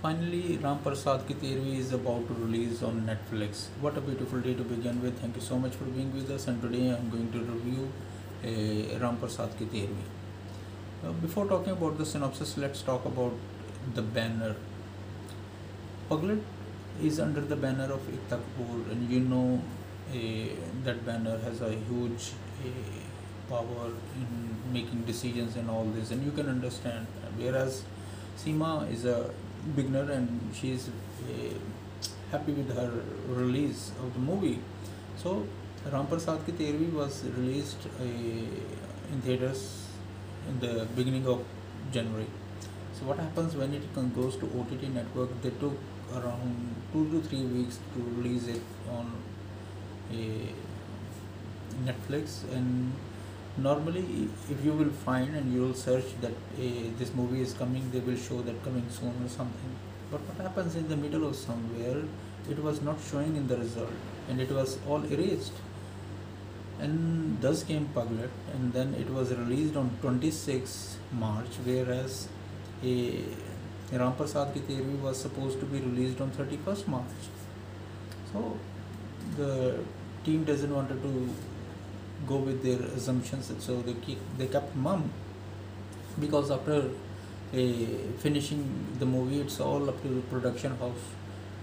Finally, Ramprasad Ki Tehrvi is about to release on Netflix. What a beautiful day to begin with. Thank you so much for being with us, and today I'm going to review Ramprasad Ki Tehrvi. Before talking about the synopsis, let's talk about the banner. Puglet is under the banner of Ekta Kapoor, and you know that banner has a huge power in making decisions and all this, and you can understand. Whereas Seema is a beginner and she is happy with her release of the movie. So Ramprasad Ki Tehrvi was released in theaters in the beginning of January. So what happens when it goes to OTT network? They took around 2 to 3 weeks to release it on Netflix, and normally if you will find and you will search that this movie is coming, they will show that coming soon or something. But what happens in the middle of somewhere, it was not showing in the result and it was all erased. And thus came Puglet, and then it was released on 26 March, whereas a Ramprasad Ki Tehrvi was supposed to be released on 31st March. So the team doesn't want to go with their assumptions, so they kept mum, because after finishing the movie, it's all up to the production house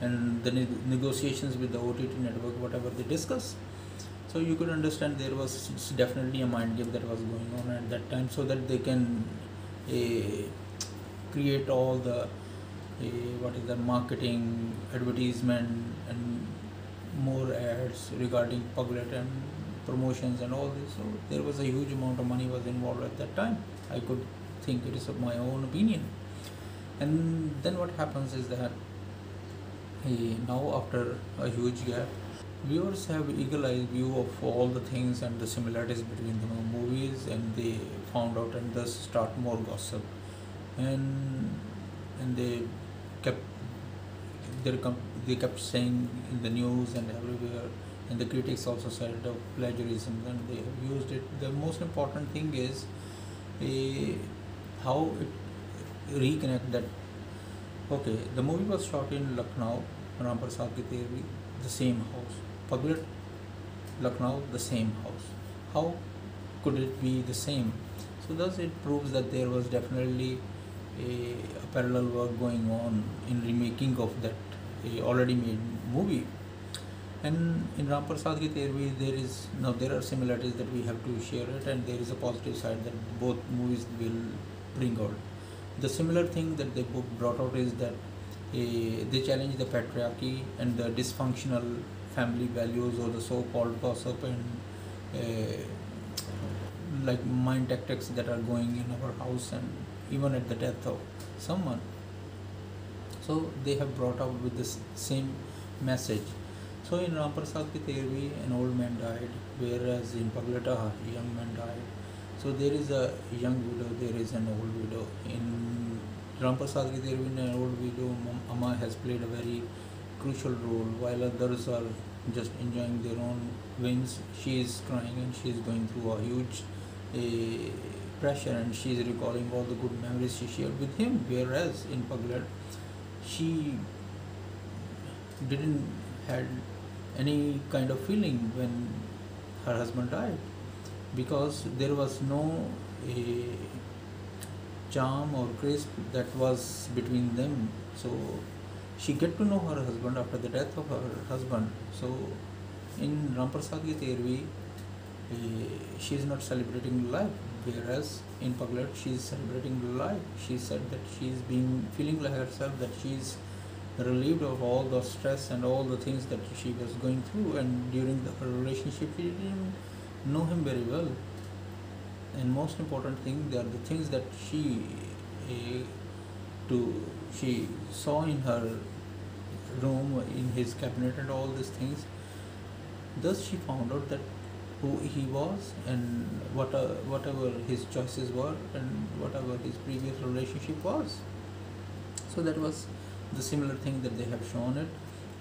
and the negotiations with the OTT network, whatever they discuss. So you could understand there was definitely a mind game that was going on at that time, so that they can create all the marketing, advertisement, and more ads regarding Puglet and promotions and all this. So there was a huge amount of money was involved at that time. I could think it is of my own opinion. And then what happens is that now after a huge gap, viewers have eagle-eyed view of all the things and the similarities between the movies, and they found out and thus start more gossip, and they kept they kept saying in the news and everywhere, and the critics also said of plagiarism, and they have used it. The most important thing is how it reconnect that. Okay, the movie was shot in Lucknow, Ramprasad Ki Tehrvi, the same house. Puglet, Lucknow, the same house. How could it be the same? So thus it proves that there was definitely a parallel work going on in remaking of that already made movie. And in Ramprasad Ki Tehrvi, there are similarities that we have to share it, and there is a positive side that both movies will bring out. The similar thing that they both brought out is that they challenge the patriarchy and the dysfunctional family values, or the so-called gossip and like mind tactics that are going in our house, and even at the death of someone. So they have brought out with this same message. So in Ramprasad Ki Tehrvi, an old man died, whereas in Puglet, a young man died. So there is a young widow, there is an old widow. In Ramprasad Ki Tehrvi, an old widow, Amma has played a very crucial role, while others are just enjoying their own wins. She is crying and she is going through a huge pressure, and she is recalling all the good memories she shared with him, whereas in Puglet, she didn't had any kind of feeling when her husband died, because there was no charm or crisp that was between them. So she get to know her husband after the death of her husband. So in Ramprasad Ki Tehrvi, she is not celebrating life, whereas in Puglet she is celebrating life. She said that she is feeling like herself, that she is relieved of all the stress and all the things that she was going through, and during her relationship she didn't know him very well. And most important thing, they are the things that she saw in her room, in his cabinet, and all these things. Thus she found out that who he was, and whatever his choices were, and whatever his previous relationship was. So that was the similar thing that they have shown it,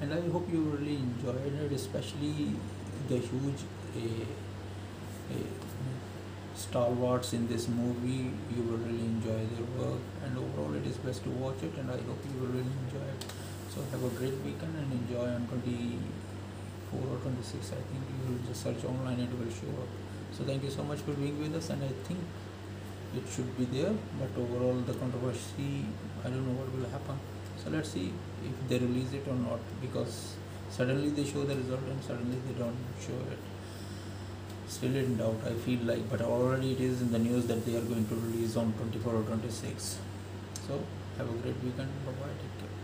and I hope you really enjoyed it, especially the huge stalwarts in this movie. You will really enjoy their work, and overall it is best to watch it, and I hope you will really enjoy it. So have a great weekend and enjoy. On 24 or 26, I think you will just search online and it will show up. So thank you so much for being with us, and I think it should be there, but overall the controversy, I don't know what will happen. So let's see if they release it or not, because suddenly they show the result and suddenly they don't show it. Still in doubt, I feel like, but already it is in the news that they are going to release on 24 or 26. So have a great weekend. Bye bye. Take care.